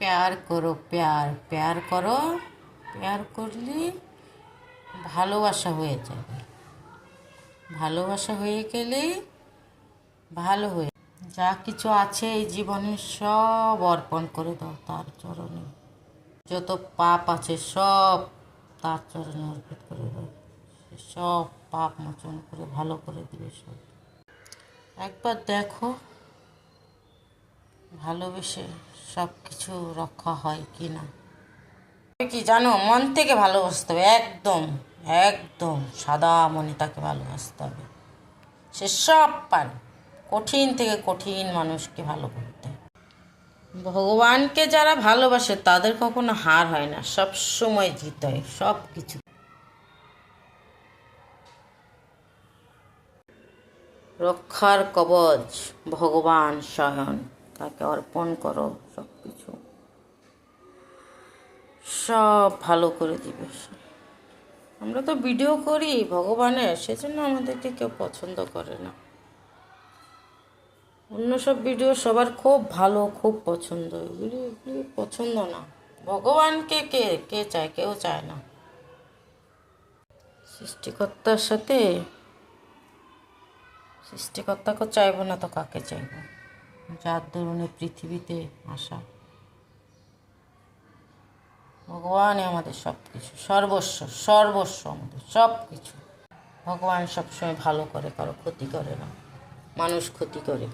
प्यार करो प्यार प्यार करो प्यार করলে ভালোবাসা হয়ে যাবে ভালোবাসা হয়ে গেলে ভালো হয়ে যা কিছু আছে এই জীবনে সব অর্পণ করে দাও তার চরণে যত পাপ আছে সব তার চরণে অর্পিত করে দাও সব পাপ মোচন করে ভালো করে দিবে সব একবার দেখো ভালোবেসে সব কিছু রক্ষা হয় কি না কি জানো মন থেকে ভালোবাসতে হবে একদম একদম সাদা মনে তাকে ভালোবাসতে হবে সে সব পারে কঠিন থেকে কঠিন মানুষকে ভালো করতে ভগবানকে যারা ভালোবাসে তাদের কখনো হার হয় না সব সময় জিত হয় সব কিছু রক্ষার কবচ ভগবান স্বয়ং তাকে অর্পণ করো সব কিছু সব ভালো করে দিবে আমরা তো ভিডিও করি ভগবানের সেজন্য আমাদেরকে কেউ পছন্দ করে না অন্য সব ভিডিও সবার খুব ভালো খুব পছন্দ এগুলি পছন্দ না ভগবানকে কে কে চায় কেউ চায় না সৃষ্টিকর্তার সাথে সৃষ্টিকর্তাকে চাইব না তো কাকে চাইব যার দরুনে পৃথিবীতে আসা ভগবানই আমাদের সব কিছু সর্বস্ব সর্বস্ব আমাদের সব কিছু ভগবান সবসময় ভালো করে কারো ক্ষতি করে না মানুষ ক্ষতি করে